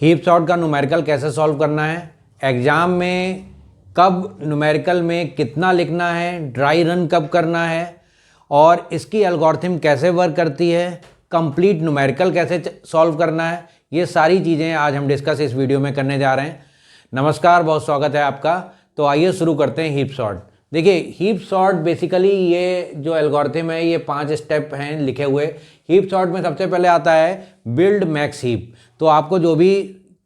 Heap sort का numerical कैसे solve करना है, एग्जाम में कब न्यूमेरिकल में कितना लिखना है, ड्राई रन कब करना है और इसकी एल्गोरिथम कैसे वर्क करती है, कंप्लीट न्यूमेरिकल कैसे सॉल्व करना है, ये सारी चीज़ें आज हम डिस्कस इस वीडियो में करने जा रहे हैं। नमस्कार, बहुत स्वागत है आपका। तो आइए शुरू करते हैं हीप सॉर्ट। देखिए, हीप सॉर्ट बेसिकली ये जो एल्गोरिथम है ये 5 स्टेप हैं लिखे हुए। हीप सॉर्ट में सबसे पहले आता है बिल्ड मैक्स हीप। तो आपको जो भी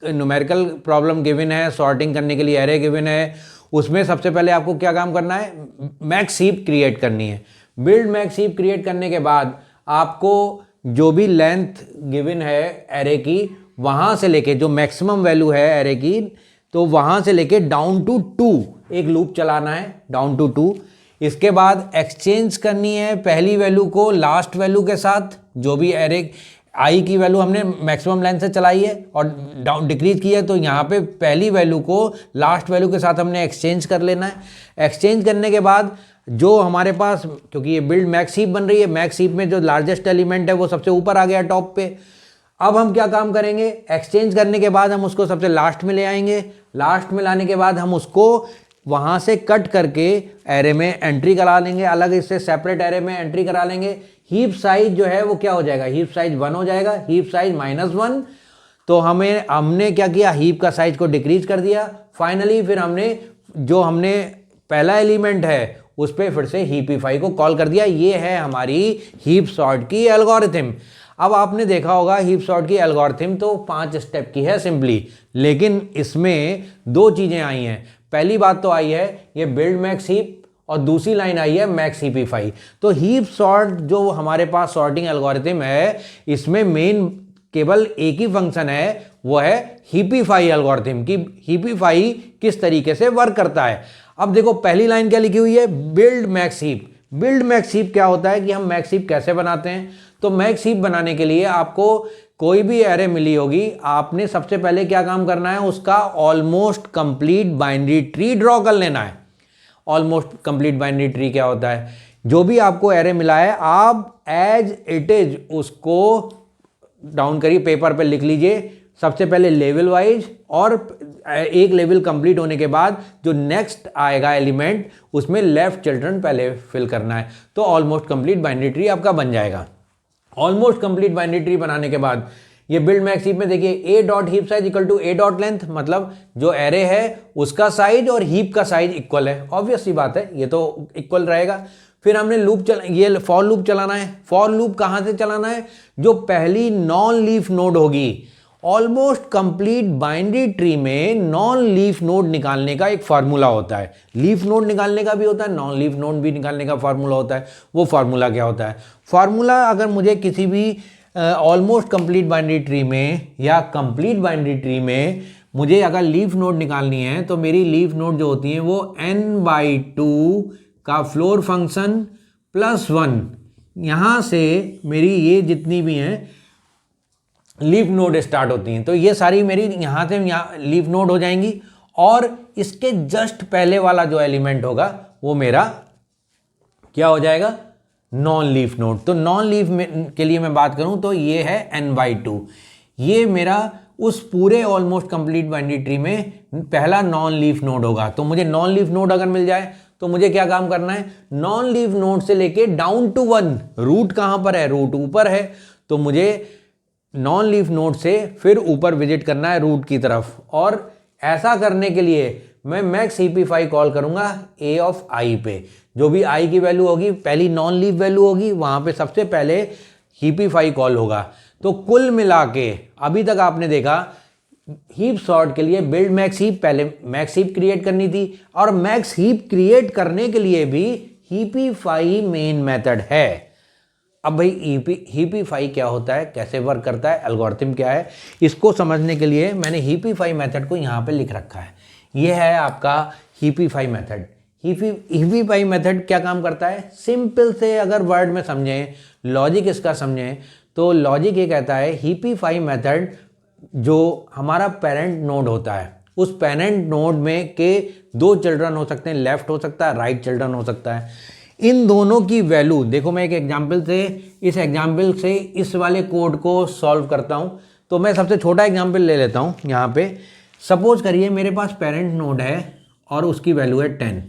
न्यूमेरिकल प्रॉब्लम गिवन है, सॉर्टिंग करने के लिए एरे गिवन है, उसमें सबसे पहले आपको क्या काम करना है, मैक्स हीप क्रिएट करनी है। बिल्ड मैक्स हीप क्रिएट करने के बाद आपको जो भी लेंथ गिवन है एरे की, वहाँ से लेके जो मैक्सिमम वैल्यू है एरे की, तो वहाँ से लेके डाउन टू 2 एक लूप चलाना है, डाउन टू 2। इसके बाद एक्सचेंज करनी है पहली वैल्यू को लास्ट वैल्यू के साथ। जो भी एरे आई की वैल्यू हमने मैक्सिमम लेंथ से चलाई है और डाउन डिक्रीज की है, तो यहाँ पे पहली वैल्यू को लास्ट वैल्यू के साथ हमने एक्सचेंज कर लेना है। एक्सचेंज करने के बाद जो हमारे पास, क्योंकि ये बिल्ड मैक्स हीप बन रही है, मैक्स हीप में जो लार्जेस्ट एलिमेंट है वो सबसे ऊपर आ गया टॉप पे। अब हम क्या काम करेंगे, एक्सचेंज करने के बाद हम उसको सबसे लास्ट में ले आएंगे। लास्ट में लाने के बाद हम उसको वहाँ से कट करके एरे में एंट्री करा लेंगे, अलग इससे सेपरेट एरे में एंट्री करा लेंगे। हीप साइज जो है वो क्या हो जाएगा, हीप साइज 1 हो जाएगा, हीप साइज -1। तो हमने क्या किया, हीप का साइज को डिक्रीज कर दिया। फाइनली फिर हमने पहला एलिमेंट है उस पर फिर से हीपिफाई को कॉल कर दिया। ये है हमारी हीप सॉर्ट की एल्गोरिथम। अब आपने देखा होगा हीप सॉर्ट की एल्गोरिथम तो 5 स्टेप की है सिंपली, लेकिन इसमें 2 चीज़ें आई हैं। पहली बात तो आई है ये बिल्ड मैक्स हीप और दूसरी लाइन आई है मैक्स हीपिफाई। तो हीप सॉर्ट जो हमारे पास सॉर्टिंग एल्गोरिथम है, इसमें मेन केवल एक ही फंक्शन है, वो है हीपिफाई एल्गोरिथम की। हीपिफाई किस तरीके से वर्क करता है। अब देखो पहली लाइन क्या लिखी हुई है, build max heap. Build max heap क्या होता है कि हम मैक्स हीप कैसे बनाते हैं। तो मैक्स हीप बनाने के लिए आपको कोई भी एरे मिली होगी, आपने सबसे पहले क्या काम करना है, उसका almost complete binary tree draw कर लेना है। ऑलमोस्ट कंप्लीट बाइनरी ट्री क्या होता है, जो भी आपको एरे मिला है आप एज इट इज उसको डाउन करिए, पेपर पे लिख लीजिए सबसे पहले लेवल वाइज, और एक लेवल कंप्लीट होने के बाद जो नेक्स्ट आएगा एलिमेंट उसमें लेफ्ट चिल्ड्रन पहले फिल करना है। तो ऑलमोस्ट कंप्लीट बाइनरी ट्री आपका बन जाएगा। ऑलमोस्ट कंप्लीट बाइनरी ट्री बनाने के बाद ये बिल्ड मैक्स हीप में देखिए A dot heap size equal to A dot length, मतलब जो एरे है उसका साइज और हीप का साइज इक्वल है। ऑब्वियस सी बात है, ये तो इक्वल रहेगा। फिर हमने ये फॉर लूप चलाना है। फॉर लूप कहाँ से चलाना है, जो पहली नॉन लीफ नोड होगी। ऑलमोस्ट कंप्लीट बाइनरी ट्री में नॉन लीफ नोड निकालने का एक फार्मूला होता है। लीफ नोड निकालने का भी होता है, नॉन लीफ नोड भी निकालने का फार्मूला होता है। वो फार्मूला क्या होता है, फार्मूला अगर मुझे किसी भी ऑलमोस्ट कंप्लीट बाइनरी ट्री में या कंप्लीट बाइनरी ट्री में मुझे अगर लीफ नोड निकालनी है, तो मेरी लीफ नोड जो होती है वो n/2 का फ्लोर फंक्शन +1, यहाँ से मेरी ये जितनी भी हैं लीफ नोड स्टार्ट होती हैं। तो ये सारी मेरी यहाँ से लीफ नोड हो जाएंगी, और इसके जस्ट पहले वाला जो एलिमेंट होगा वो मेरा क्या हो जाएगा, नॉन लीफ नोड। तो नॉन लीफ के लिए मैं बात करूं तो ये है n/2। ये मेरा उस पूरे ऑलमोस्ट कंप्लीट बाइनरी ट्री में पहला नॉन लीफ नोड होगा। तो मुझे नॉन लीफ नोड अगर मिल जाए तो मुझे क्या काम करना है, नॉन लीफ नोड से लेके डाउन टू 1, रूट कहां पर है, रूट ऊपर है, तो मुझे नॉन लीफ नोड से फिर ऊपर विजिट करना है रूट की तरफ। और ऐसा करने के लिए मैं मैक्स हीपिफाई कॉल करूंगा ए ऑफ आई पे। जो भी आई की वैल्यू होगी, पहली नॉन लीफ वैल्यू होगी, वहां पे सबसे पहले हीपिफाई कॉल होगा। तो कुल मिला के अभी तक आपने देखा हीप सॉर्ट के लिए बिल्ड मैक्स हीप, पहले मैक्स हीप क्रिएट करनी थी, और मैक्स हीप क्रिएट करने के लिए भी हीपिफाई मेन मेथड है। अब भाई हीपिफाई क्या होता है, कैसे वर्क करता है, एल्गोरिथम क्या है, इसको समझने के लिए मैंने हीपिफाई मेथड को यहाँ पे लिख रखा है। ये है आपका हीपिफाई मेथड। हीपिफाई मेथड क्या काम करता है, सिंपल से अगर वर्ड में समझें, लॉजिक इसका समझें, तो लॉजिक ये कहता है हीपिफाई मेथड जो हमारा पेरेंट नोड होता है, उस पेरेंट नोड में के 2 चिल्ड्रन हो सकते हैं, लेफ्ट हो सकता है, राइट चिल्ड्रन हो सकता है। इन दोनों की वैल्यू देखो, मैं एक एग्जाम्पल से इस वाले कोड को सॉल्व करता हूँ। तो मैं सबसे छोटा एग्जाम्पल ले लेता हूँ यहाँ पे। सपोज करिए मेरे पास पेरेंट नोड है और उसकी वैल्यू है 10,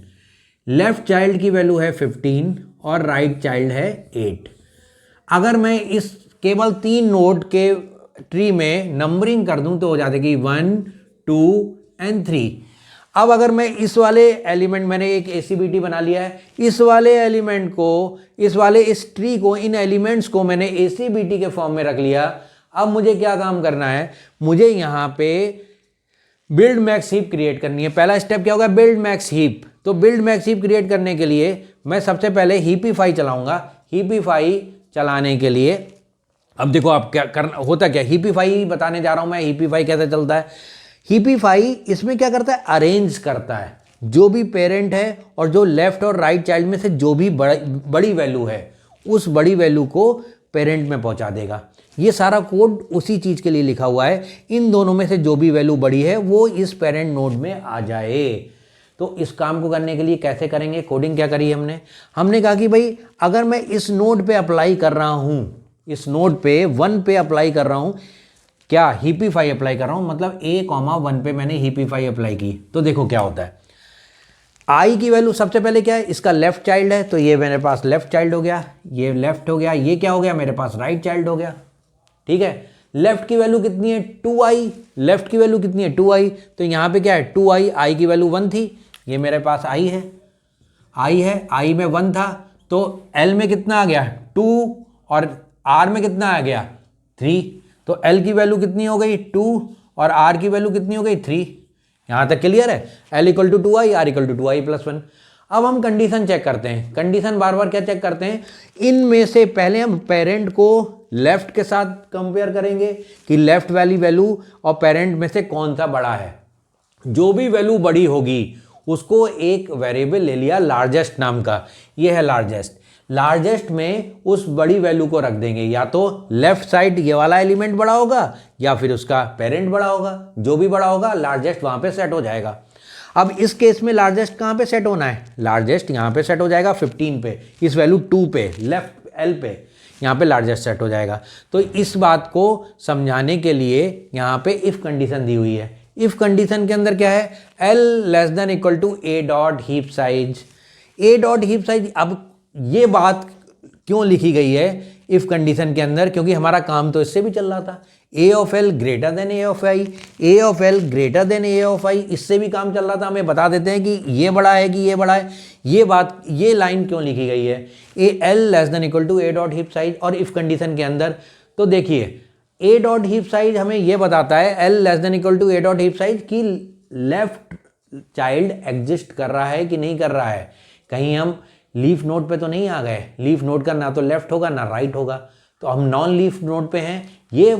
लेफ्ट चाइल्ड की वैल्यू है 15 और राइट चाइल्ड है 8। अगर मैं इस केवल 3 नोड के ट्री में नंबरिंग कर दूं तो हो जाएगी 1, 2 एंड 3। अब अगर मैं इस वाले एलिमेंट, मैंने एक ACBT बना लिया है, इस वाले एलिमेंट को, इस ट्री को, इन एलिमेंट्स को मैंने ACBT के फॉर्म में रख लिया। अब मुझे क्या काम करना है, मुझे यहाँ पे बिल्ड मैक्स हीप क्रिएट करनी है। पहला स्टेप क्या होगा, बिल्ड मैक्स हीप। तो बिल्ड मैक्स हीप क्रिएट करने के लिए मैं सबसे पहले हीपीफाई चलाऊंगा। हीपीफाई चलाने के लिए अब देखो आप क्या करना होता, क्या हीपीफाई बताने जा रहा हूं मैं। हीपीफाई कैसे चलता है, हीपीफाई इसमें क्या करता है, अरेंज करता है जो भी पेरेंट है और जो लेफ्ट और राइट चाइल्ड में से जो भी बड़ी वैल्यू है उस बड़ी वैल्यू को पेरेंट में पहुंचा देगा। ये सारा कोड उसी चीज के लिए लिखा हुआ है, इन दोनों में से जो भी वैल्यू बड़ी है वो इस पेरेंट नोड में आ जाए। तो इस काम को करने के लिए कैसे करेंगे, कोडिंग क्या करी हमने कहा कि भाई अगर मैं इस नोड पे अप्लाई कर रहा हूं, इस नोड पे 1 पे अप्लाई कर रहा हूं, क्या हीपीफाई अप्लाई कर रहा हूं, मतलब A, 1 पे मैंने हीपीफाई अप्लाई की, तो देखो क्या होता है। आई की वैल्यू सबसे पहले क्या है, इसका लेफ्ट चाइल्ड है, तो ये मेरे पास लेफ्ट चाइल्ड हो गया, ये लेफ्ट हो गया, ये क्या हो गया, मेरे पास राइट चाइल्ड हो गया। ठीक है, लेफ्ट की वैल्यू कितनी है 2i, लेफ्ट की वैल्यू कितनी है 2i, तो यहां पे क्या है 2i, i की वैल्यू 1 थी, ये मेरे पास i है, i में 1 था, तो l में कितना आ गया 2 और r में कितना आ गया 3, तो l की वैल्यू कितनी हो गई 2 और r की वैल्यू कितनी हो गई 3। यहां तक क्लियर है, l = 2i, r = 2i + 1। अब हम कंडीशन चेक करते हैं। कंडीशन बार बार क्या चेक करते हैं, इनमें से पहले हम पेरेंट को लेफ्ट के साथ कंपेयर करेंगे कि लेफ्ट वाली वैल्यू और पेरेंट में से कौन सा बड़ा है। जो भी वैल्यू बड़ी होगी उसको एक वेरिएबल ले लिया लार्जेस्ट नाम का, ये है लार्जेस्ट। लार्जेस्ट में उस बड़ी वैल्यू को रख देंगे, या तो लेफ्ट साइड ये वाला एलिमेंट बड़ा होगा या फिर उसका पेरेंट बड़ा होगा, जो भी बड़ा होगा लार्जेस्ट वहां पे सेट हो जाएगा। अब इस केस में लार्जेस्ट कहां पे सेट होना है, लार्जेस्ट यहां पे सेट हो जाएगा 15 पे, इस वैल्यू 2 पे, लेफ्ट L पे, यहाँ पे लार्जेस्ट सेट हो जाएगा। तो इस बात को समझाने के लिए यहाँ पे इफ कंडीशन दी हुई है। इफ कंडीशन के अंदर क्या है, L <= A.heap size, A.heap size। अब ये बात क्यों लिखी गई है इफ कंडीशन के अंदर, क्योंकि हमारा काम तो इससे भी चल रहा था, A of L greater than A of I, A of L greater than A of I, इससे भी काम चल रहा था। हमें बता देते हैं कि ये बड़ा है कि ये बड़ा है। ये बात, ये लाइन क्यों लिखी गई है, L <= A.heap size और इफ कंडीशन के अंदर। तो देखिए A.heap size हमें ये बताता है L <= A.heap size कि लेफ्ट चाइल्ड एग्जिस्ट कर रहा है कि नहीं कर रहा है। कहीं हम लीफ नोड पे तो नहीं आ गए, लीफ नोड का ना तो लेफ्ट होगा ना राइट होगा, तो हम नॉन लीफ नोड पे हैं। ये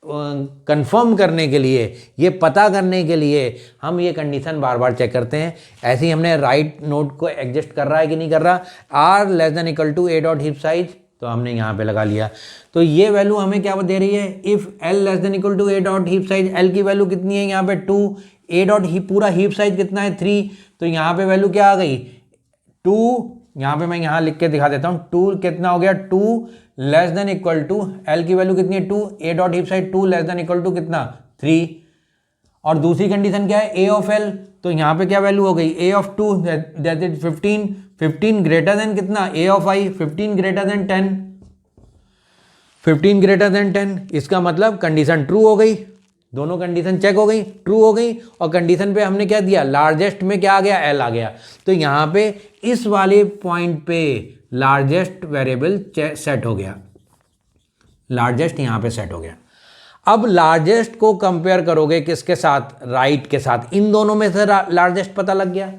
कंफर्म करने के लिए, ये पता करने के लिए हम ये कंडीशन बार बार चेक करते हैं। ऐसे ही हमने राइट नोड को एग्जिस्ट कर रहा है कि नहीं कर रहा, R <= A.heap size, तो हमने यहाँ पे लगा लिया। तो ये वैल्यू हमें क्या दे रही है, if L <= A.heap size, L की वैल्यू कितनी है यहाँ पे 2, A.heap पूरा हीप साइज कितना है 3, तो यहाँ पे वैल्यू क्या आ गई 2, यहाँ पे मैं यहाँ लिख के दिखा देता हूँ, 2 कितना हो गया 2 <= L की वैल्यू कितनी है 2, A.heap size 2 <= कितना 3। और दूसरी कंडीशन क्या है, A of L, तो यहाँ पे क्या वैल्यू हो गई A of 2 that is 15, 15 greater than कितना A of I, 15 greater than 10, 15 greater than 10। इसका मतलब कंडीशन ट्रू हो गई, दोनों कंडीशन चेक हो गई, ट्रू हो गई। और कंडीशन पे हमने क्या दिया, लार्जेस्ट में क्या आ गया L आ गया, तो यहाँ पे इस वाले पॉइंट पे लार्जेस्ट वेरिएबल सेट हो गया, लार्जेस्ट यहाँ पे सेट हो गया। अब लार्जेस्ट को कंपेयर करोगे किसके साथ, राइट के साथ, इन दोनों में से लार्जेस्ट पता लग गया।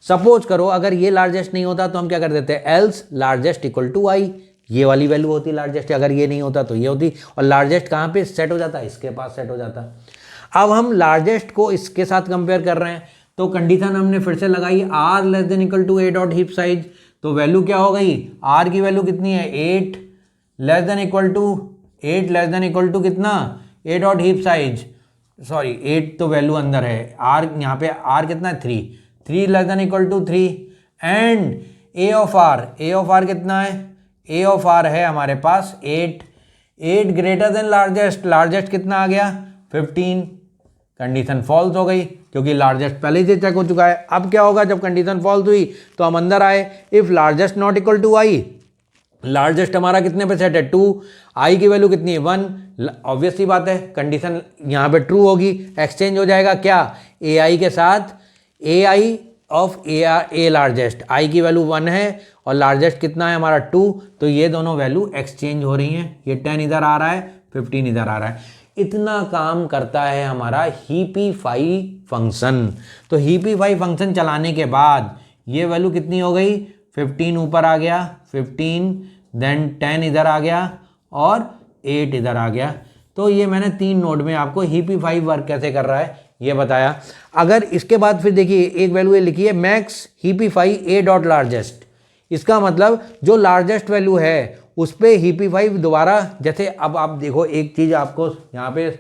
सपोज करो अगर ये लार्जेस्ट नहीं होता तो हम क्या कर देते हैं, एल्स लार्जेस्ट = I, ये वाली वैल्यू होती लार्जेस्ट, अगर ये नहीं होता तो ये होती, और लार्जेस्ट कहाँ पे सेट हो जाता, इसके पास सेट हो जाता। अब हम लार्जेस्ट को इसके साथ कंपेयर कर रहे हैं, तो कंडीशन हमने फिर से लगाई R <= A.heap size, तो वैल्यू क्या हो गई, R की वैल्यू कितनी है 8 <= कितना A.heap size, सॉरी 8 तो वैल्यू अंदर है, R यहाँ पे R कितना है 3 <= 3 एंड A of R कितना है, A of R है हमारे पास 8, 8 ग्रेटर देन लार्जेस्ट, लार्जेस्ट कितना आ गया 15, कंडीशन फॉल्स हो गई क्योंकि लार्जेस्ट पहले से चेक हो चुका है। अब क्या होगा जब कंडीशन फॉल्स हुई तो हम अंदर आए, if largest not equal to I, largest हमारा कितने पे सेट है 2, आई की वैल्यू कितनी है 1, ऑब्वियस सी बात है कंडीशन यहाँ पे ट्रू होगी, एक्सचेंज हो जाएगा क्या ए आई के साथ, ए आई ऑफ ए लार्जेस्ट, आई की वैल्यू 1 है और लार्जेस्ट कितना है हमारा 2, तो ये दोनों वैल्यू एक्सचेंज हो रही हैं, ये 10 इधर आ रहा है 15 इधर आ रहा है। इतना काम करता है हमारा हीपीफाई फंक्शन। तो हीपीफाई फंक्शन चलाने के बाद ये वैल्यू कितनी हो गई 15 ऊपर आ गया 15, देन 10 इधर आ गया और 8 इधर आ गया। तो ये मैंने 3 नोड में आपको हीपीफाई वर्क कैसे कर रहा है ये बताया। अगर इसके बाद फिर देखिए एक वैल्यू ये लिखी है मैक्स हीपीफाई ए डॉट लार्जेस्ट, इसका मतलब जो लार्जेस्ट वैल्यू है उस पर हीपीफाई दोबारा, जैसे अब आप देखो एक चीज़ आपको यहाँ पे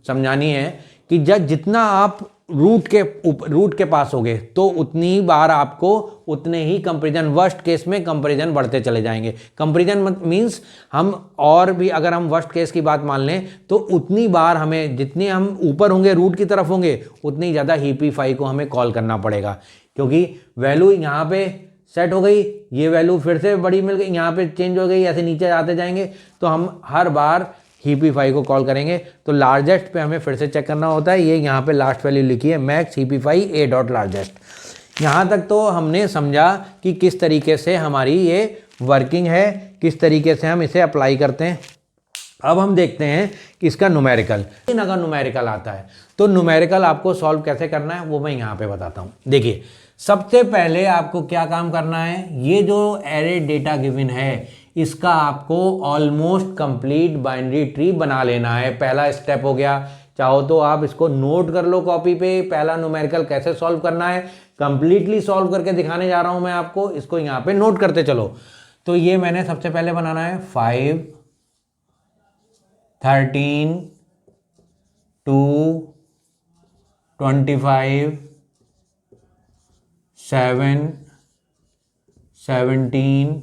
समझानी है कि जब जितना आप रूट के पास होगे तो उतनी बार आपको उतने ही कंपैरिजन, वर्स्ट केस में कंपैरिजन बढ़ते चले जाएंगे। कंपैरिजन मींस हम और भी अगर हम वर्स्ट केस की बात मान लें तो उतनी बार हमें, जितनी हम ऊपर होंगे रूट की तरफ होंगे उतनी ज़्यादा हीपीफाई को हमें कॉल करना पड़ेगा, क्योंकि वैल्यू यहाँ पे सेट हो गई, ये वैल्यू फिर से बड़ी मिल गई, यहाँ पे चेंज हो गई, ऐसे नीचे आते जाएंगे तो हम हर बार हीपीफाई को कॉल करेंगे। तो लार्जेस्ट पे हमें फिर से चेक करना होता है, ये यहाँ पे लास्ट वैल्यू लिखी है मैक्स हीपीफाई ए डॉट लार्जेस्ट। यहाँ तक तो हमने समझा कि किस तरीके से हमारी ये वर्किंग है, किस तरीके से हम इसे अप्लाई करते हैं। अब हम देखते हैं कि इसका न्यूमेरिकल, अगर न्यूमेरिकल आता है तो न्यूमेरिकल आपको सॉल्व कैसे करना है वो मैं यहाँ पे बताता हूँ। देखिए सबसे पहले आपको क्या काम करना है, ये जो एरे डेटा गिवन है इसका आपको ऑलमोस्ट कंप्लीट बाइनरी ट्री बना लेना है। पहला स्टेप हो गया, चाहो तो आप इसको नोट कर लो कॉपी पे, पहला न्यूमेरिकल कैसे सॉल्व करना है कंप्लीटली सॉल्व करके दिखाने जा रहा हूँ मैं आपको, इसको यहाँ पे नोट करते चलो। तो ये मैंने सबसे पहले बनाना है 5, 13, 2, 25, 7, 17,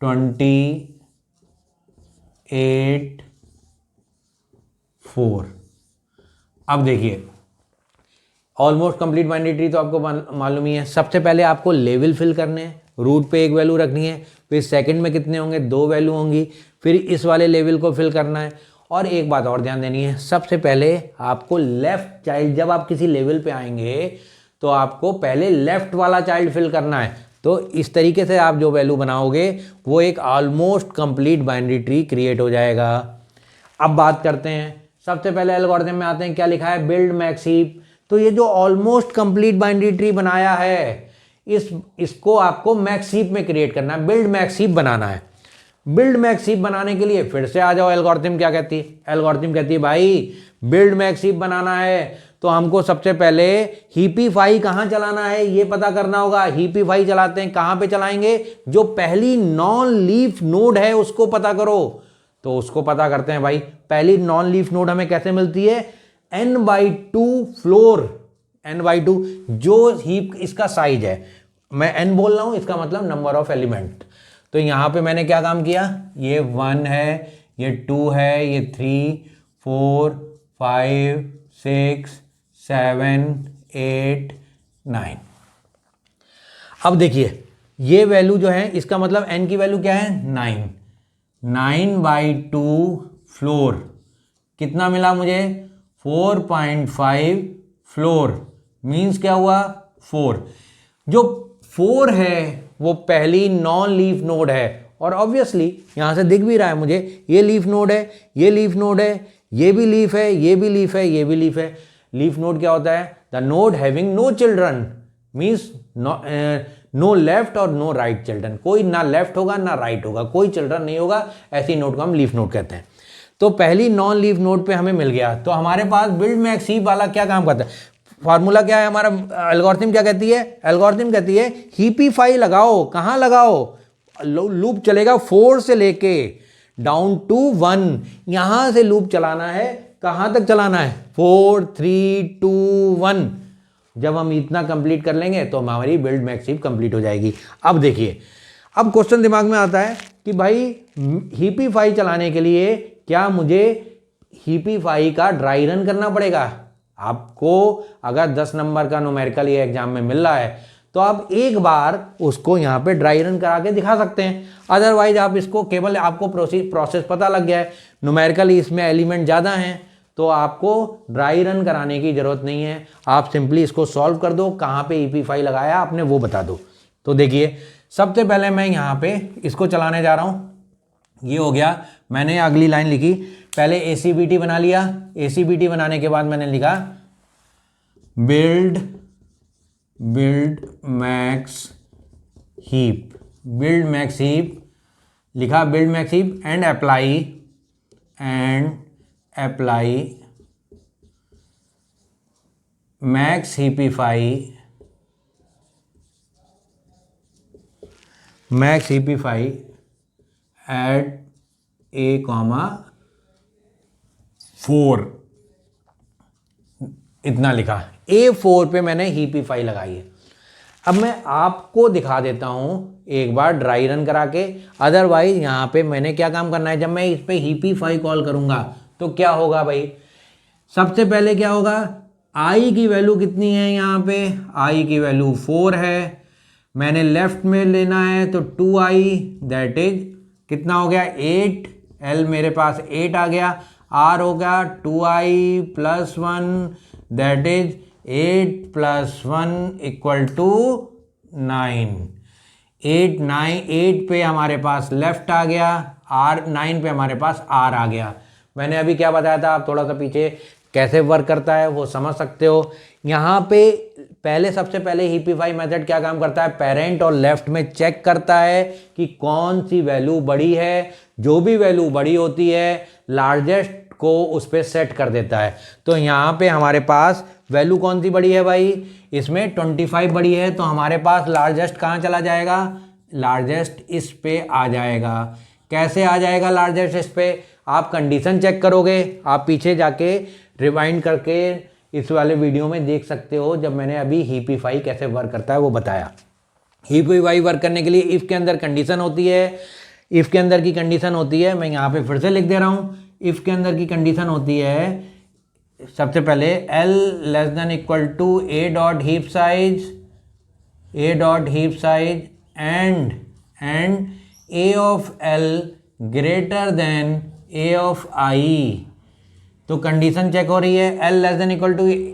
20, 8, 4। अब देखिए ऑलमोस्ट कंप्लीट बाइनरी ट्री तो आपको मालूम ही है। सबसे पहले आपको लेवल फिल करने हैं, रूट पे एक वैल्यू रखनी है, फिर सेकंड में कितने होंगे 2 वैल्यू होंगी, फिर इस वाले लेवल को फिल करना है। और एक बात और ध्यान देनी है, सबसे पहले आपको लेफ्ट चाइल्ड, जब आप किसी लेवल पे आएंगे तो आपको पहले लेफ्ट वाला चाइल्ड फिल करना है। तो इस तरीके से आप जो वैल्यू बनाओगे वो एक almost complete binary tree create हो जाएगा। अब बात करते हैं, सबसे पहले एल्गोरिथम में आते हैं, क्या लिखा है बिल्ड मैक्स हीप। तो ये जो ऑलमोस्ट कंप्लीट बाइनरी ट्री बनाया है इसको आपको मैक्स हीप में क्रिएट करना है, बिल्ड मैक्स हीप बनाना है। बिल्ड मैक्स हीप बनाने के लिए फिर से आ जाओ, एल्गोरिथम क्या कहती है, एल्गोरिथम कहती है भाई बिल्ड मैक्स हीप बनाना है तो हमको सबसे पहले हीपीफाई कहाँ चलाना है ये पता करना होगा। हीपीफाई चलाते हैं, कहाँ पे चलाएंगे, जो पहली नॉन लीफ नोड है उसको पता करो। तो उसको पता करते हैं भाई, पहली नॉन लीफ नोड हमें कैसे मिलती है n/2 फ्लोर, n/2 जो हीप इसका साइज है, मैं n बोल रहा हूं इसका मतलब नंबर ऑफ एलिमेंट। तो यहां पे मैंने क्या काम किया, ये 1 है, ये 2 है, ये 3, 4, 5, 6, 7, 8, 9। अब देखिए ये वैल्यू जो है इसका मतलब n की वैल्यू क्या है 9, 9/2 फ्लोर कितना मिला मुझे 4.5 फ्लोर मीन्स क्या हुआ 4। जो 4 है वो पहली नॉन लीफ नोड है और ऑब्वियसली यहां से दिख भी रहा है मुझे, ये लीफ नोड है, ये लीफ नोड है, ये भी लीफ है, ये भी लीफ है, ये भी लीफ है। लीफ नोड क्या होता है, the node having no children means no left और नो राइट चिल्ड्रन, कोई ना लेफ्ट होगा ना राइट होगा, कोई चिल्ड्रन नहीं होगा, ऐसी नोड को हम लीफ नोड कहते हैं। तो पहली नॉन लीफ नोड पे हमें मिल गया। तो हमारे पास बिल्ड मैक्स हीप वाला क्या काम करता है, फॉर्मूला क्या है हमारा, एल्गोरिथम क्या कहती है, एल्गोरिथम कहती है हीपीफाई लगाओ, कहां लगाओ, लूप चलेगा 4 से लेके डाउन टू 1, यहां से लूप चलाना है, कहां तक चलाना है 4, 3, 2, 1। जब हम इतना कंप्लीट कर लेंगे तो हमारी बिल्ड मैक्स हीप कंप्लीट हो जाएगी। अब देखिए अब क्वेश्चन दिमाग में आता है कि भाई हीपीफाई चलाने के लिए क्या मुझे हीपीफाई का ड्राई रन करना पड़ेगा? आपको अगर 10 नंबर का न्यूमेरिकल ये एग्जाम में मिल रहा है तो आप एक बार उसको यहाँ पे ड्राई रन करा के दिखा सकते हैं। अदरवाइज आप इसको केवल आपको प्रोसेस पता लग गया है, न्यूमेरिकल इसमें एलिमेंट ज़्यादा हैं, तो आपको ड्राई रन कराने की ज़रूरत नहीं है। आप सिंपली इसको सॉल्व कर दो, कहाँ पे हीपीफाई लगाया आपने वो बता दो। तो देखिए सबसे पहले मैं यहाँ पे इसको चलाने जा रहा हूँ। ये हो गया, मैंने अगली लाइन लिखी, पहले ACBT बना लिया। ACBT बनाने के बाद मैंने लिखा build max heap, build max heap लिखा, build max heap and apply max heapify at A,4 इतना लिखा। A4 पे मैंने हीपीफाई लगाई है। अब मैं आपको दिखा देता हूं एक बार ड्राई रन करा के। अदरवाइज यहां पे मैंने क्या काम करना है, जब मैं इस पे हीपीफाई कॉल करूंगा तो क्या होगा भाई, सबसे पहले क्या होगा, आई की वैल्यू कितनी है, यहाँ पे आई की वैल्यू 4 है। मैंने लेफ्ट में लेना है तो 2i दैट इज कितना हो गया 8, L मेरे पास 8 आ गया, R हो गया 2i + 1 दैट इज 8 + 1 = 9। 8 पे हमारे पास लेफ्ट आ गया, R 9 पे हमारे पास R आ गया। मैंने अभी क्या बताया था, आप थोड़ा सा पीछे कैसे वर्क करता है वो समझ सकते हो। यहाँ पे सबसे पहले हीपीफाई मेथड क्या काम करता है, पेरेंट और लेफ्ट में चेक करता है कि कौन सी वैल्यू बड़ी है। जो भी वैल्यू बड़ी होती है लार्जेस्ट को उस पर सेट कर देता है। तो यहाँ पे हमारे पास वैल्यू कौन सी बड़ी है भाई, इसमें 25 बड़ी है, तो हमारे पास लार्जेस्ट कहाँ चला जाएगा, लार्जेस्ट इस पे आ जाएगा। कैसे आ जाएगा लार्जेस्ट इस पे, आप कंडीशन चेक करोगे, आप पीछे जाके रिवाइंड करके इस वाले वीडियो में देख सकते हो, जब मैंने अभी हीपीफाई कैसे वर्क करता है वो बताया। हीपीफाई वर्क करने के लिए इफ़ के अंदर कंडीशन होती है, इफ़ के अंदर की कंडीशन होती है, मैं यहाँ पे फिर से लिख दे रहा हूँ। इफ़ के अंदर की कंडीशन होती है, सबसे पहले L <= A.heap size and A of L greater than A of I। तो कंडीशन चेक हो रही है, L <=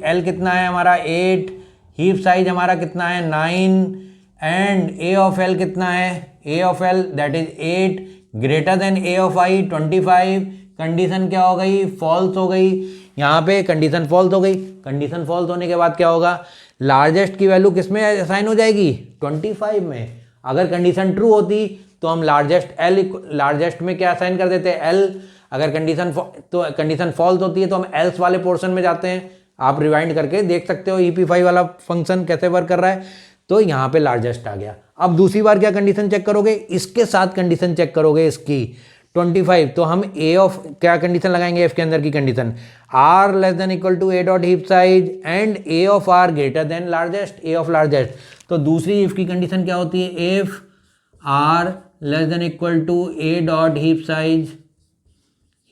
L कितना है हमारा 8, हीप साइज हमारा कितना है 9 एंड A of L कितना है, A of L that is 8 greater than A of I 25। Condition क्या हो गई, फॉल्स हो गई। यहाँ पे कंडीशन फॉल्स हो गई। कंडीशन फॉल्स होने के बाद क्या होगा, लार्जेस्ट की वैल्यू किस में असाइन हो जाएगी, 25 में। अगर कंडीशन ट्रू होती तो हम लार्जेस्ट में क्या असाइन कर देते हैं, L। अगर कंडीशन फॉल्स होती है तो हम एल्स वाले पोर्शन में जाते हैं। आप रिवाइंड करके देख सकते हो हीपीफाई वाला फंक्शन कैसे वर्क कर रहा है। तो यहाँ पे लार्जेस्ट आ गया। अब दूसरी बार क्या कंडीशन चेक करोगे, इसके साथ कंडीशन चेक करोगे इसकी 25। तो हम क्या कंडीशन लगाएंगे, एफ के अंदर की condition R <= A.heap size and A of R greater than largest, A of largest। तो दूसरी इफ की कंडीशन क्या होती है, if R <=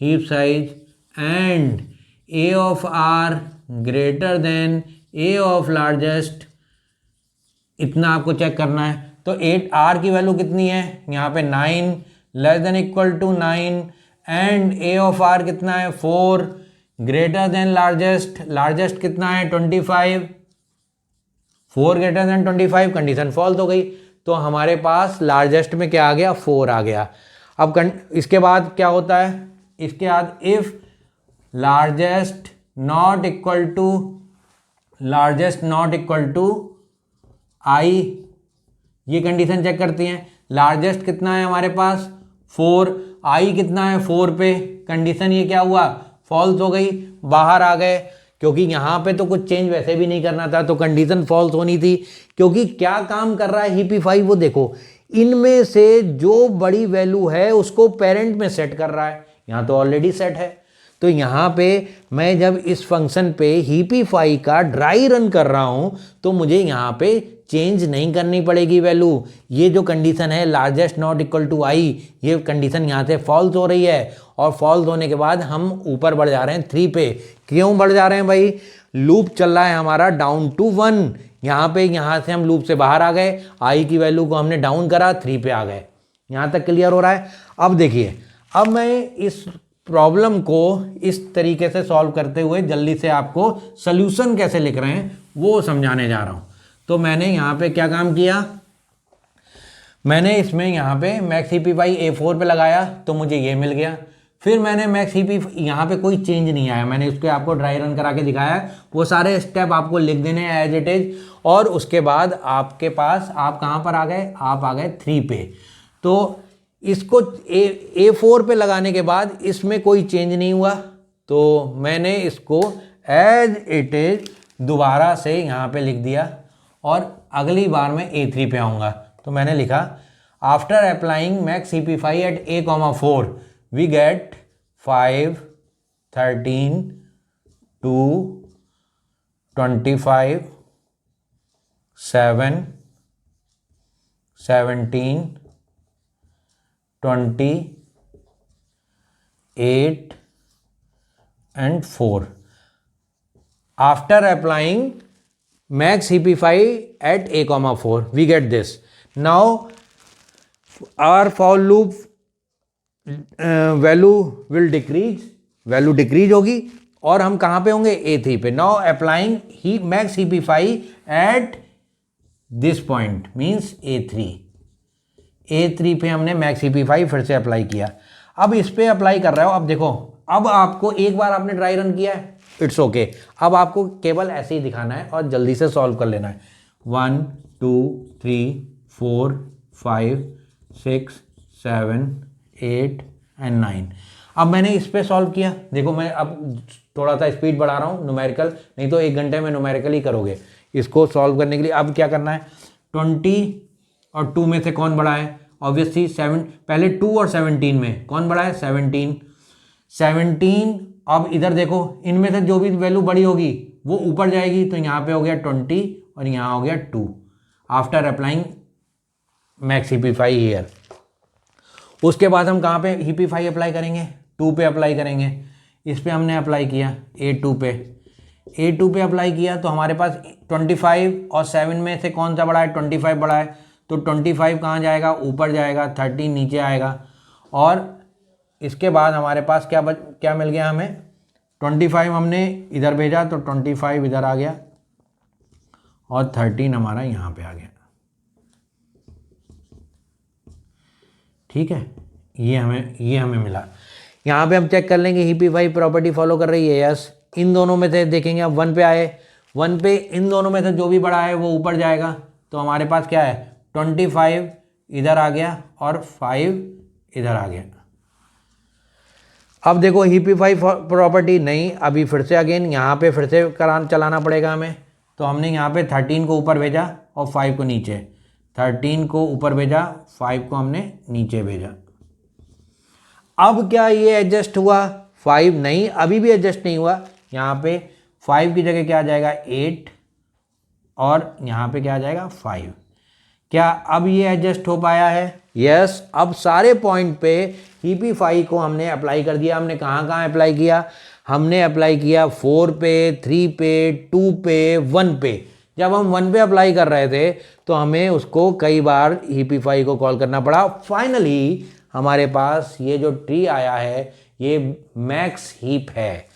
A.heap size and A of R greater than A of largest, इतना आपको चेक करना है। तो 8R की वैल्यू कितनी है, यहाँ पे 9 <= 9 एंड A of R कितना है 4 ग्रेटर देन लार्जेस्ट कितना है 25, 4 ग्रेटर देन 25। कंडीशन फॉल्स हो गई तो हमारे पास लार्जेस्ट में क्या आ गया, 4 आ गया। अब इसके बाद क्या होता है, इसके बाद if largest not equal to I, ये कंडीशन चेक करती हैं। लार्जेस्ट कितना है हमारे पास 4, I कितना है 4 पे। कंडीशन ये क्या हुआ, फॉल्स हो गई, बाहर आ गए, क्योंकि यहाँ पे तो कुछ चेंज वैसे भी नहीं करना था, तो कंडीशन फॉल्स होनी थी। क्योंकि क्या काम कर रहा है हीपीफाई, वो देखो, इनमें से जो बड़ी वैल्यू है उसको पेरेंट में सेट कर रहा है। यहाँ तो ऑलरेडी सेट है। तो यहाँ पे मैं जब इस फंक्शन पे हीपीफाई का ड्राई रन कर रहा हूँ तो मुझे यहाँ पे चेंज नहीं करनी पड़ेगी वैल्यू। ये जो कंडीशन है लार्जेस्ट नॉट इक्वल टू आई, ये कंडीशन यहाँ से फॉल्स हो रही है, और फॉल्स होने के बाद हम ऊपर बढ़ जा रहे हैं 3 पे। क्यों बढ़ जा रहे हैं भाई? लूप चल रहा है हमारा डाउन टू 1, यहाँ पे यहाँ से हम लूप से बाहर आ गए, आई की वैल्यू को हमने डाउन करा, 3 पे आ गए। यहाँ तक क्लियर हो रहा है? अब देखिए, अब मैं इस प्रॉब्लम को इस तरीके से सॉल्व करते हुए जल्दी से आपको सल्यूशन कैसे लिख रहे हैं वो समझाने जा रहा हूँ। तो मैंने यहाँ पे क्या काम किया, मैंने इसमें यहाँ पे मैक्स हीपीफाई A4 पे लगाया तो मुझे ये मिल गया। फिर मैंने मैक्स हीपी, यहाँ पे कोई चेंज नहीं आया, मैंने उसको आपको ड्राई रन करा के दिखाया, वो सारे स्टेप आपको लिख देने हैं एज इट इज। और उसके बाद आपके पास, आप कहाँ पर आ गए, आप आ गए 3 पे। तो इसको A4 पे लगाने के बाद इसमें कोई चेंज नहीं हुआ, तो मैंने इसको एज इट इज दोबारा से यहाँ पे लिख दिया, और अगली बार मैं A3 पे आऊँगा तो मैंने लिखा after applying max heapify at A,4 we get 5, 13, 2, 25, 7, 17, 20, 8 and 4 after applying max heapify at A,4 we get this. Now our for loop value will decrease, value decrease होगी, और हम कहाँ पे होंगे, A3 पे। Now applying he max heapify at this point means A3 पे हमने max heapify फिर से अप्लाई किया। अब इस पे अप्लाई कर रहे हो, अब देखो, अब आपको एक बार आपने ड्राई रन किया है, इट्स ओके। अब आपको केवल ऐसे ही दिखाना है और जल्दी से सॉल्व कर लेना है। 1, 2, 3, 4, 5, 6, 7, 8 and 9। अब मैंने इस पे सॉल्व किया, देखो मैं अब थोड़ा सा स्पीड बढ़ा रहा हूँ न्यूमेरिकल, नहीं तो 1 घंटे में न्यूमेरिकल ही करोगे इसको सॉल्व करने के लिए। अब क्या करना है, 20 और 2 में से कौन बड़ा है, ऑब्वियसली 7। पहले 2 और 17 में कौन बड़ा है, 17। अब इधर देखो, इनमें से जो भी वैल्यू बड़ी होगी वो ऊपर जाएगी, तो यहाँ पे हो गया 20 और यहाँ हो गया 2 after applying max heapify here. उसके बाद हम कहाँ पे हीपीफाई अप्लाई करेंगे, 2 पे अप्लाई करेंगे। इस पे हमने अप्लाई किया A2 पे अप्लाई किया, तो हमारे पास 25 और 7 में से कौन सा बड़ा है, 25 बड़ा है, तो 25 कहाँ जाएगा, ऊपर जाएगा, 13 नीचे आएगा। और इसके बाद हमारे पास क्या मिल गया, हमें 25 हमने इधर भेजा तो 25 इधर आ गया, और 13 हमारा यहाँ पे आ गया। ठीक है, ये हमें मिला। यहाँ पे हम चेक कर लेंगे हीपीफाई प्रॉपर्टी फॉलो कर रही है, यस। इन दोनों में से देखेंगे, अब 1 पे आए, 1 पे इन दोनों में से जो भी बड़ा है वो ऊपर जाएगा, तो हमारे पास क्या है, 25 इधर आ गया और 5 इधर आ गया। अब देखो हीपीफाई प्रॉपर्टी नहीं, अभी फिर से अगेन यहाँ पे फिर से चलाना पड़ेगा हमें। तो हमने यहाँ पे 13 को ऊपर भेजा और 5 को नीचे, 13 को ऊपर भेजा, 5 को हमने नीचे भेजा। अब क्या ये एडजस्ट हुआ, 5 नहीं, अभी भी एडजस्ट नहीं हुआ। यहाँ पे 5 की जगह क्या आ जाएगा, 8, और यहाँ पे क्या आ जाएगा, 5। क्या अब ये एडजस्ट हो पाया है, यस। अब सारे पॉइंट पे हीपीफाई को हमने अप्लाई कर दिया। हमने कहाँ अप्लाई किया, हमने अप्लाई किया 4 पे, 3 पे, 2 पे, 1 पे। जब हम 1 पे अप्लाई कर रहे थे तो हमें उसको कई बार हीपीफाई को कॉल करना पड़ा। फाइनली हमारे पास ये जो ट्री आया है ये मैक्स हीप है,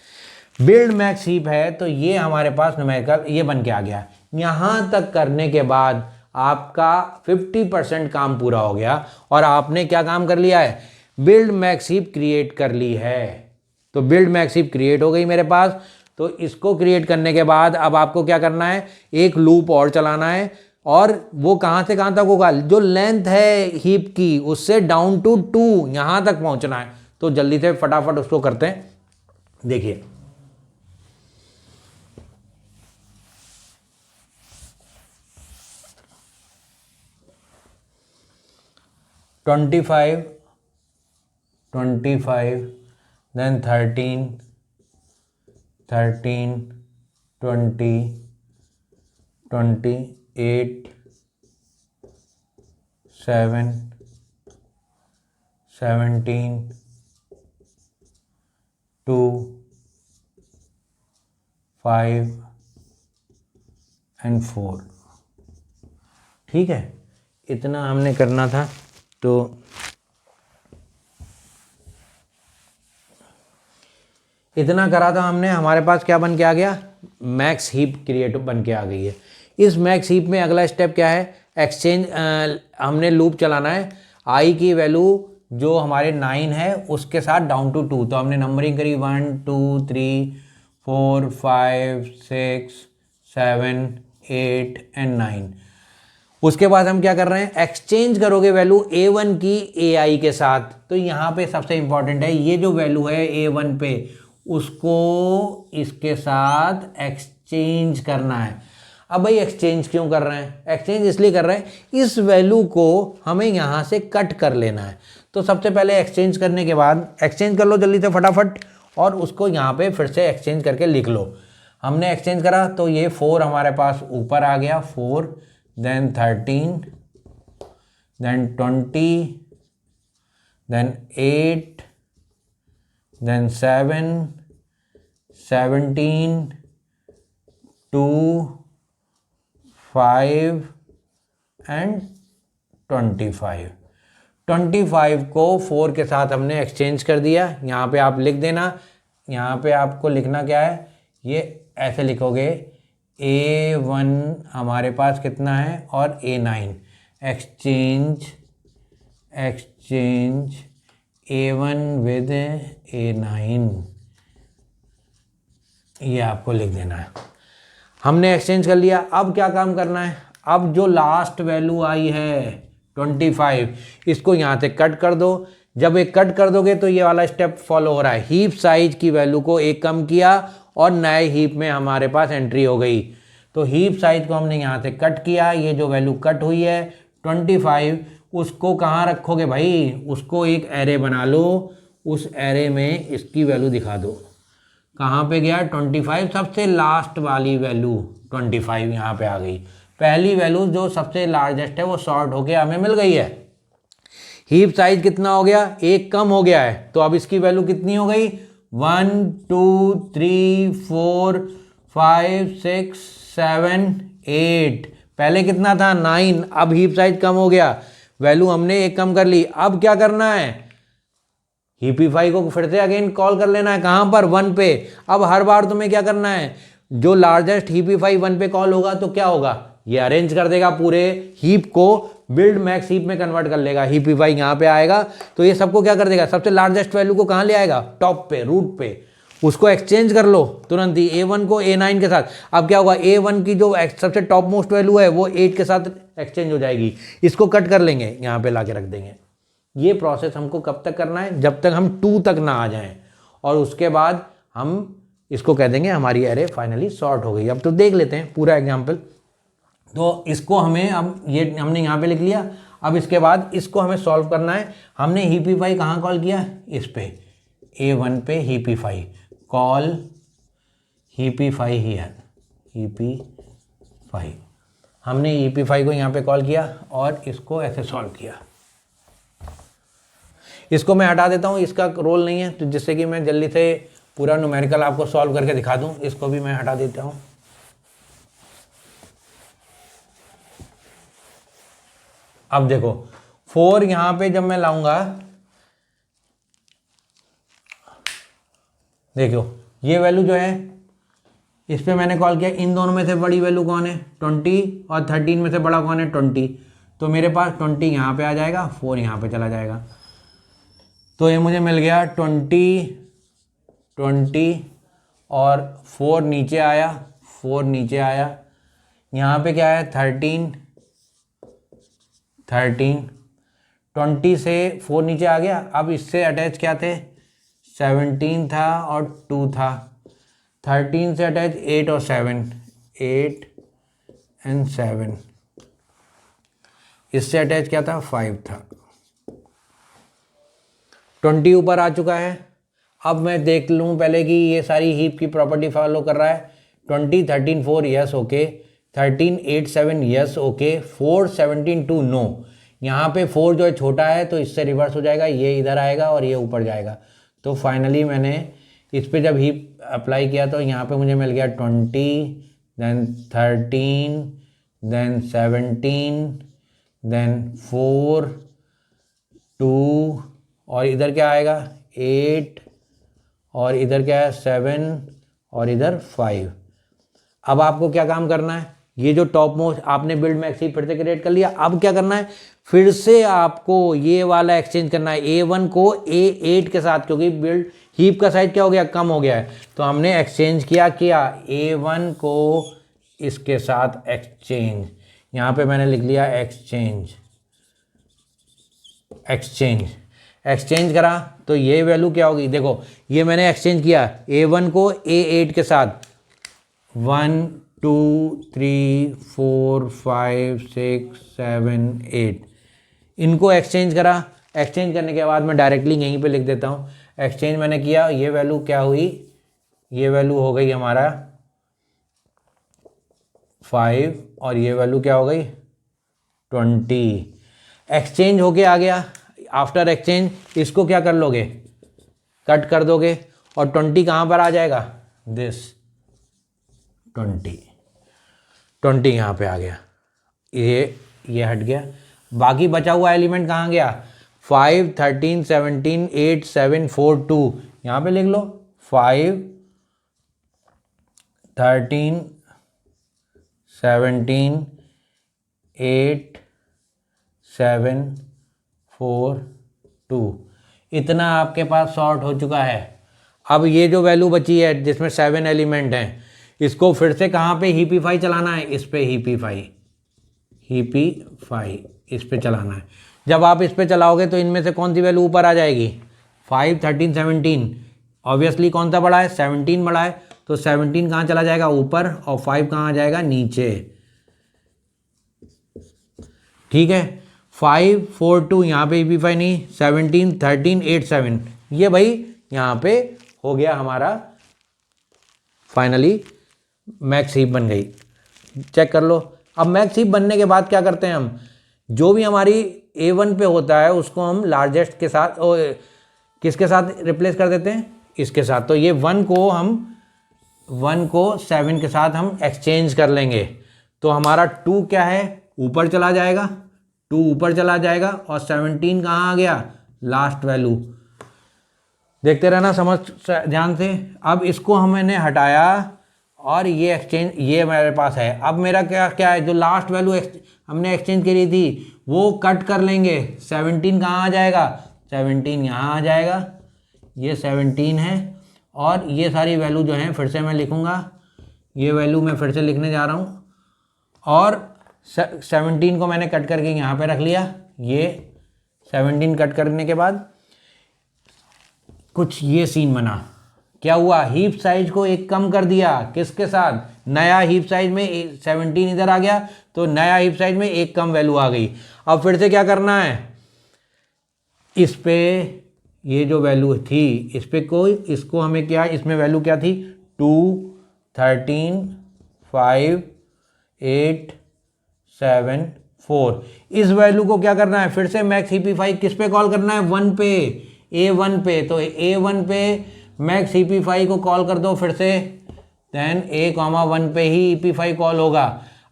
बिल्ड मैक्स हीप है। तो ये हमारे पास न्यूमेरिकल ये बन के आ गया। यहाँ तक करने के बाद आपका 50% काम पूरा हो गया, और आपने क्या काम कर लिया है, बिल्ड मैक्स हीप क्रिएट कर ली है। तो बिल्ड मैक्स हीप क्रिएट हो गई मेरे पास। तो इसको क्रिएट करने के बाद अब आपको क्या करना है, एक लूप और चलाना है, और वो कहाँ से कहाँ तक होगा, जो लेंथ है हीप की उससे डाउन टू 2 यहाँ तक पहुँचना है। तो जल्दी से फटाफट उसको करते हैं, देखिए। Twenty five, then 13, 20, 28, 7 17 2 5 and 4। ठीक है, इतना हमने करना था। तो इतना करा था हमने, हमारे पास क्या बन के आ गया, मैक्स हीप क्रिएट बन के आ गई है। इस मैक्स हीप में अगला स्टेप क्या है, एक्सचेंज, हमने लूप चलाना है। आई की वैल्यू जो हमारे 9 है उसके साथ डाउन टू 2, तो हमने नंबरिंग करी 1 2 3 4 5 6 7 8 एंड 9। उसके बाद हम क्या कर रहे हैं, एक्सचेंज करोगे वैल्यू A1 की AI के साथ। तो यहाँ पे सबसे इंपॉर्टेंट है, ये जो वैल्यू है A1 पे, उसको इसके साथ एक्सचेंज करना है। अब भाई एक्सचेंज क्यों कर रहे हैं, एक्सचेंज इसलिए कर रहे हैं, इस वैल्यू को हमें यहाँ से कट कर लेना है। तो सबसे पहले एक्सचेंज करने के बाद, एक्सचेंज कर लो जल्दी से फटाफट, और उसको यहाँ पे फिर से एक्सचेंज करके लिख लो। हमने एक्सचेंज करा तो ये 4 हमारे पास ऊपर आ गया, 4 then 13 then 20 then 8 then 7 17 2 5 and 25 को 4 के साथ हमने एक्सचेंज कर दिया। यहाँ पे आप लिख देना, यहाँ पे आपको लिखना क्या है, ये ऐसे लिखोगे A1 हमारे पास कितना है और A9, exchange A1 with A9, ये आपको लिख देना है। हमने एक्सचेंज कर लिया। अब क्या काम करना है, अब जो लास्ट वैल्यू आई है 25, इसको यहाँ से कट कर दो। जब एक कट कर दोगे तो ये वाला स्टेप फॉलो हो रहा है, हीप साइज की वैल्यू को एक कम किया और नए हीप में हमारे पास एंट्री हो गई। तो हीप साइज को हमने यहाँ से कट किया, ये जो वैल्यू कट हुई है 25, उसको कहाँ रखोगे भाई, उसको एक एरे बना लो, उस एरे में इसकी वैल्यू दिखा दो। कहाँ पे गया 25, सबसे लास्ट वाली वैल्यू 25 यहाँ पे आ गई। पहली वैल्यू जो सबसे लार्जेस्ट है वो शॉर्ट होके हमें मिल गई है। हीप साइज कितना हो गया, एक कम हो गया है, तो अब इसकी वैल्यू कितनी हो गई, 1 2 3 4 5 6 7 8। पहले कितना था 9, अब हीप साइज कम हो गया, वैल्यू हमने एक कम कर ली। अब क्या करना है, हीपीफाई को फिर से अगेन कॉल कर लेना है, कहाँ पर 1 पे। अब हर बार तुम्हें क्या करना है, जो लार्जेस्ट हीपीफाई 1 पे कॉल होगा तो क्या होगा, ये अरेंज कर देगा पूरे हीप को, बिल्ड मैक्स हीप में कन्वर्ट कर लेगा। हीपीफाई यहाँ पे आएगा तो ये सबको क्या कर देगा, सबसे लार्जेस्ट वैल्यू को कहाँ ले आएगा, टॉप पे, रूट पे। उसको एक्सचेंज कर लो तुरंत ही A1 को A9 के साथ। अब क्या होगा, A1 की जो सबसे टॉप मोस्ट वैल्यू है वो 8 के साथ एक्सचेंज हो जाएगी। इसको कट कर लेंगे, यहाँ पे ला के रख देंगे। ये प्रोसेस हमको कब तक करना है, जब तक हम 2 तक ना आ जाएं, और उसके बाद हम इसको कह देंगे हमारी एरे फाइनली सॉर्ट हो गई। अब तो देख लेते हैं पूरा एग्जाम्पल। तो इसको हमें, अब ये हमने यहाँ पे लिख लिया। अब इसके बाद इसको हमें सॉल्व करना है। हमने हीपीफाई कहाँ कॉल किया, इस पे A1 पे heapify, call heapify here, heapify. हमने हीपीफाई को यहाँ पे कॉल किया और इसको ऐसे सॉल्व किया। इसको मैं हटा देता हूँ, इसका रोल नहीं है, तो जिससे कि मैं जल्दी से पूरा न्यूमेरिकल आपको सॉल्व करके दिखा दूँ। इसको भी मैं हटा देता हूँ। अब देखो 4 यहाँ पे जब मैं लाऊंगा, देखो ये वैल्यू जो है इस पे मैंने कॉल किया, इन दोनों में से बड़ी वैल्यू कौन है 20, और 13 में से बड़ा कौन है 20। तो मेरे पास 20 यहाँ पे आ जाएगा, 4 यहाँ पे चला जाएगा। तो ये मुझे मिल गया 20 और 4 नीचे आया, 4 नीचे आया। यहाँ पे क्या है 13, 20 से 4 नीचे आ गया। अब इससे अटैच क्या थे, 17 था और 2 था। 13 से अटैच 8 और 7, 8 एंड 7। इससे अटैच क्या था, 5 था। 20 ऊपर आ चुका है। अब मैं देख लूँ पहले कि ये सारी हीप की प्रॉपर्टी फॉलो कर रहा है। 20 13 4 yes okay, 13 8 7 yes okay, 4 17 2 no. यहाँ पे 4 जो है छोटा है तो इससे रिवर्स हो जाएगा, ये इधर आएगा और ये ऊपर जाएगा। तो फाइनली मैंने इस पे जब हीप अप्लाई किया तो यहाँ पे मुझे मिल गया 20, देन 13, देन 17, देन 4, 2 और इधर क्या आएगा 8 और इधर क्या है 7 और इधर 5। अब आपको क्या काम करना है, ये जो टॉप मोस्ट आपने बिल्ड मैक्स हीप फिर से क्रिएट कर लिया। अब क्या करना है, फिर से आपको ये वाला एक्सचेंज करना है A1 को A8 के साथ, क्योंकि बिल्ड हीप का साइज क्या हो गया, कम हो गया है। तो हमने एक्सचेंज किया A1 को इसके साथ एक्सचेंज, यहाँ पे मैंने लिख लिया एक्सचेंज एक्सचेंज करा तो ये वैल्यू क्या होगी, देखो ये मैंने एक्सचेंज किया A1 को A8 के साथ, 1 2 3 4 5 6 7 8 इनको एक्सचेंज करा। एक्सचेंज करने के बाद मैं डायरेक्टली यहीं पे लिख देता हूँ, एक्सचेंज मैंने किया, ये वैल्यू क्या हुई, ये वैल्यू हो गई हमारा 5 और ये वैल्यू क्या हो गई 20। एक्सचेंज होके आ गया। आफ्टर एक्सचेंज इसको क्या कर लोगे, कट कर दोगे और 20 कहाँ पर आ जाएगा, दिस 20 यहाँ पे आ गया, ये हट गया। बाकी बचा हुआ एलिमेंट कहाँ गया, 5 13 17 8 7 4 2, यहाँ पे लिख लो 5 13 17 8 7 4 2, इतना आपके पास सॉर्ट हो चुका है। अब ये जो वैल्यू बची है जिसमें 7 एलिमेंट हैं, इसको फिर से कहाँ पे हीपीफाई चलाना है, इस पे हीपीफाई इस पे चलाना है। जब आप इस पे चलाओगे तो इनमें से कौन सी वैल्यू ऊपर आ जाएगी, 5 13 17, ऑब्वियसली कौन सा बड़ा है, 17 बड़ा है, तो 17 कहाँ चला जाएगा ऊपर और 5 कहाँ आ जाएगा नीचे। ठीक है, 5 4 2 यहाँ पे हीपीफाई नहीं, 17 13 8 7, ये भाई यहाँ पे हो गया हमारा, फाइनली मैक्स हीप बन गई। चेक कर लो। अब मैक्स हीप बनने के बाद क्या करते हैं हम, जो भी हमारी A1 पे होता है उसको हम लार्जेस्ट के साथ किसके साथ रिप्लेस कर देते हैं, इसके साथ। तो ये 1 को 7 के साथ हम एक्सचेंज कर लेंगे, तो हमारा 2 क्या है, ऊपर चला जाएगा, 2 ऊपर चला जाएगा और 17 कहाँ आ गया, लास्ट वैल्यू। देखते रहना, समझ ध्यान से। अब इसको हमने हटाया और ये एक्सचेंज ये मेरे पास है। अब मेरा क्या है, जो लास्ट वैल्यू हमने एक्सचेंज करी थी वो कट कर लेंगे। 17 कहाँ आ जाएगा, 17 यहाँ आ जाएगा, ये 17 है और ये सारी वैल्यू जो हैं फिर से मैं लिखूँगा, ये वैल्यू मैं फिर से लिखने जा रहा हूँ और 17 को मैंने कट करके यहाँ पे रख लिया। ये 17 कट करने के बाद कुछ ये सीन बना, क्या हुआ, हीप साइज को एक कम कर दिया, किसके साथ, नया हीप साइज में 17 इधर आ गया तो नया हीप साइज में एक कम वैल्यू आ गई। अब फिर से क्या करना है, इस पे ये जो वैल्यू थी इस पे इसको हमें क्या, इसमें वैल्यू क्या थी, 2 13 5 8 7 4, इस वैल्यू को क्या करना है, फिर से मैक्स हीपीफाई किस पे कॉल करना है, 1 पे, A1 पे। तो A1 पे मैक्स हीपीफाई को कॉल कर दो फिर से, देन A1 पे ही हीपीफाई कॉल होगा।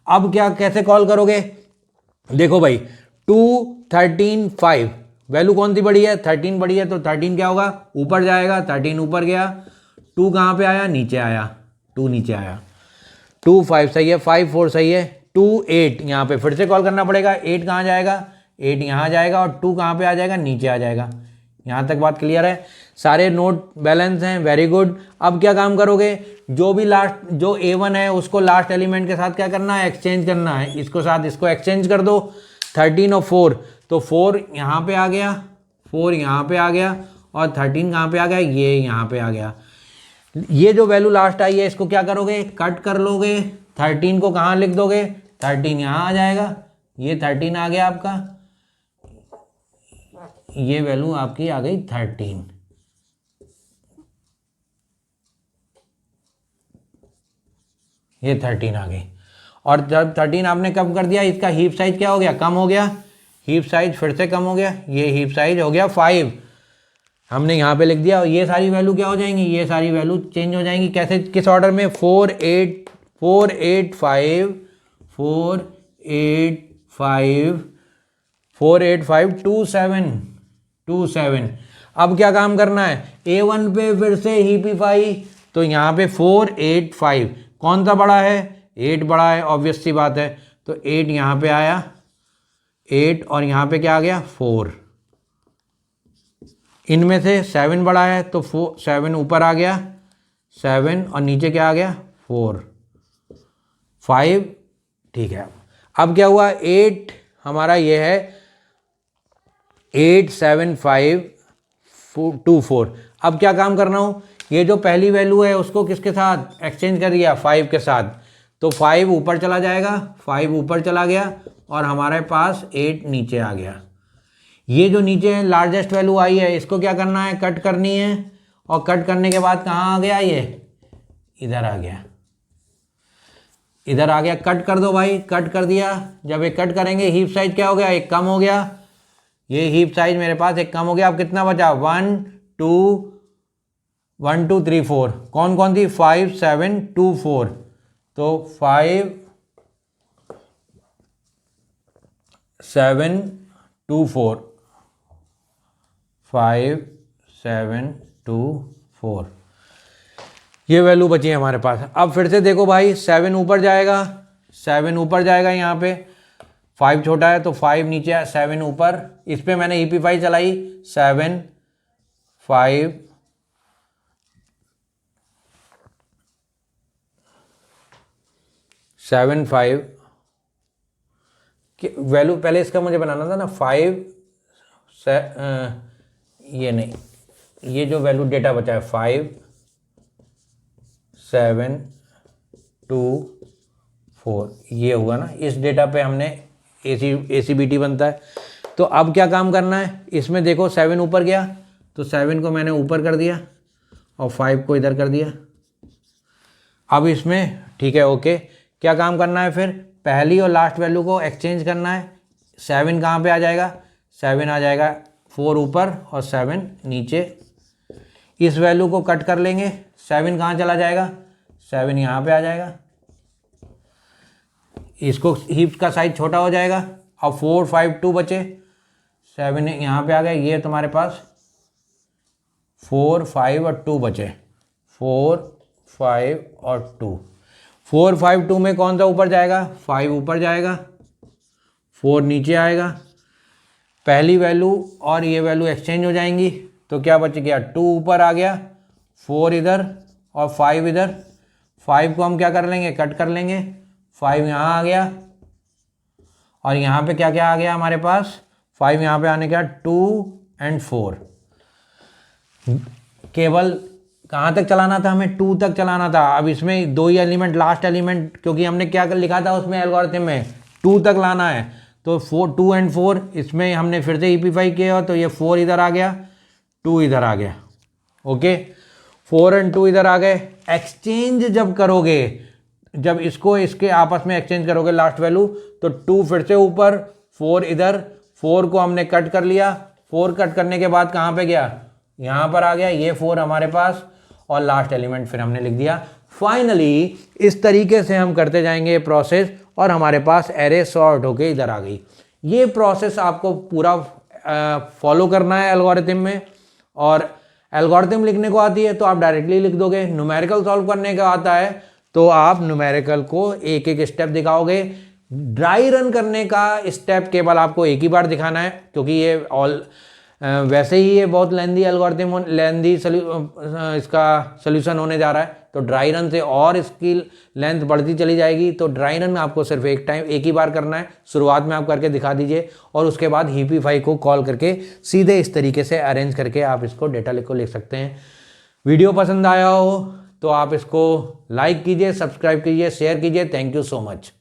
अब क्या कैसे कॉल करोगे, देखो भाई 2 13 5, वैल्यू कौन सी बड़ी है, 13 बड़ी है, तो 13 क्या होगा, ऊपर जाएगा, 13 ऊपर गया, 2 कहाँ पे आया, नीचे आया, 2 नीचे आया, 2 5 सही है, 5 4 सही है, 2 8 यहाँ पे फिर से कॉल करना पड़ेगा, 8 कहाँ जाएगा, 8 यहाँ जाएगा और 2 कहाँ पे आ जाएगा, नीचे आ जाएगा। यहाँ तक बात क्लियर है, सारे नोट बैलेंस हैं, वेरी गुड। अब क्या काम करोगे, जो भी लास्ट जो A1 है उसको लास्ट एलिमेंट के साथ क्या करना है, एक्सचेंज करना है, इसको साथ इसको एक्सचेंज कर दो, 13 और 4, तो 4 यहाँ पे आ गया, 4 यहाँ पे आ गया और 13 कहाँ पे आ गया, ये यहाँ पे आ गया। ये जो वैल्यू लास्ट आई है इसको क्या करोगे, कट कर लोगे, 13 को कहाँ लिख दोगे, 13 यहाँ आ जाएगा, ये 13 आ गया आपका, ये वैल्यू आपकी आ गई 13। ये 13 आ गई। और जब 13 आपने कम कर दिया, इसका हीप साइज क्या हो गया, कम हो गया, हीप साइज फिर से कम हो गया, ये हीप साइज हो गया 5, हमने यहाँ पे लिख दिया। और ये सारी वैल्यू क्या हो जाएंगी, ये सारी वैल्यू चेंज हो जाएंगी। कैसे, किस ऑर्डर में, 4 8 4 8 5 4 8 5 4 8 5 2 7 2 7। अब क्या काम करना है, A1 पे फिर से हीपीफाई, तो यहाँ पे 4 8 5, कौन सा बड़ा है, 8 बड़ा है, ऑब्वियस सी बात है। तो 8 यहाँ पे आया, 8 और यहाँ पे क्या आ गया 4, इनमें से 7 बड़ा है तो 7 ऊपर आ गया 7 और नीचे क्या आ गया 4 5, ठीक है। अब क्या हुआ, 8 हमारा ये है 8 7 5 2 4। अब क्या काम करना हो, ये जो पहली वैल्यू है उसको किसके साथ एक्सचेंज कर दिया, 5 के साथ, तो 5 ऊपर चला जाएगा, 5 ऊपर चला गया और हमारे पास 8 नीचे आ गया। ये जो नीचे लार्जेस्ट वैल्यू आई है इसको क्या करना है, कट करनी है, और कट करने के बाद कहाँ आ गया, ये इधर आ गया, इधर आ गया। कट कर दो भाई, कट कर दिया। जब एक कट करेंगे हीप साइज क्या हो गया, एक कम हो गया, ये हीप साइज मेरे पास एक कम हो गया। अब कितना बचा, 1 2 3 4, कौन कौन थी, 5 7 2 4, तो 5 7 2 4 5 7 2 4, ये वैल्यू बची है हमारे पास। अब फिर से देखो भाई, 7 ऊपर जाएगा, 7 ऊपर जाएगा, यहाँ पे 5 छोटा है तो 5 नीचे है, 7 ऊपर, इस पे मैंने ईपी5 चलाई, 7 5 7 5, वैल्यू पहले इसका मुझे बनाना था ना, 5 ये नहीं, ये जो वैल्यू डेटा बचा है 5 7 2 4, ये हुआ ना, इस डेटा पे हमने ACBT बनता है। तो अब क्या काम करना है, इसमें देखो 7 ऊपर गया तो 7 को मैंने ऊपर कर दिया और 5 को इधर कर दिया। अब इसमें ठीक है, ओके, क्या काम करना है फिर, पहली और लास्ट वैल्यू को एक्सचेंज करना है। 7 कहाँ पे आ जाएगा, 7 आ जाएगा 4 ऊपर और 7 नीचे। इस वैल्यू को कट कर लेंगे, 7 कहाँ चला जाएगा, 7 यहाँ पे आ जाएगा, इसको हीप का साइज छोटा हो जाएगा। अब 4 5 2 बचे, 7 यहाँ पे आ गया, ये तुम्हारे पास 4 5 और 2 बचे, 4 5 और 2, 4 5 2 में कौन सा ऊपर जाएगा, 5 ऊपर जाएगा, 4 नीचे आएगा। पहली वैल्यू और ये वैल्यू एक्सचेंज हो जाएंगी, तो क्या बच गया, 2 ऊपर आ गया, 4 इधर और 5 इधर। 5 को हम क्या कर लेंगे, कट कर लेंगे, 5 यहाँ आ गया और यहाँ पे क्या क्या आ गया हमारे पास, 5 यहाँ पे आने के बाद 2 और 4। केवल कहाँ तक चलाना था, हमें 2 तक चलाना था। अब इसमें 2 ही एलिमेंट, लास्ट एलिमेंट, क्योंकि हमने क्या लिखा था उसमें एल्गोरिथम में 2 तक लाना है, तो 2 और 4 इसमें हमने फिर से ईपी5 किया, तो ये 4 इधर आ गया, 2 इधर आ गया, ओके, 4 और 2 इधर आ गए। एक्सचेंज जब करोगे, जब इसको इसके आपस में एक्सचेंज करोगे लास्ट वैल्यू, तो 2 फिर से ऊपर, 4 इधर, 4 को हमने कट कर लिया, 4 कट करने के बाद कहाँ पे गया, यहाँ पर आ गया, ये 4 हमारे पास, और लास्ट एलिमेंट फिर हमने लिख दिया। फाइनली इस तरीके से हम करते जाएंगे प्रोसेस, और हमारे पास एरे सॉर्ट होके इधर आ गई। ये प्रोसेस आपको पूरा फॉलो करना है एल्गोरिथम में, और एल्गोरिथम लिखने को आती है तो आप डायरेक्टली लिख दोगे, न्यूमेरिकल सॉल्व करने का आता है तो आप न्यूमेरिकल को एक एक स्टेप दिखाओगे। ड्राई रन करने का स्टेप केवल आपको एक ही बार दिखाना है, क्योंकि ये वैसे ही ये बहुत लेंदी एल्गोरिथम, लेंदी इसका सोल्यूशन होने जा रहा है, तो ड्राई रन से और इसकी लेंथ बढ़ती चली जाएगी। तो ड्राई रन आपको सिर्फ एक ही बार करना है, शुरुआत में आप करके दिखा दीजिए, और उसके बाद हीपी5 को कॉल करके सीधे इस तरीके से अरेंज करके आप इसको डेटा को लिख सकते हैं। वीडियो पसंद आया हो तो आप इसको लाइक कीजिए, सब्सक्राइब कीजिए, शेयर कीजिए। Thank you so much.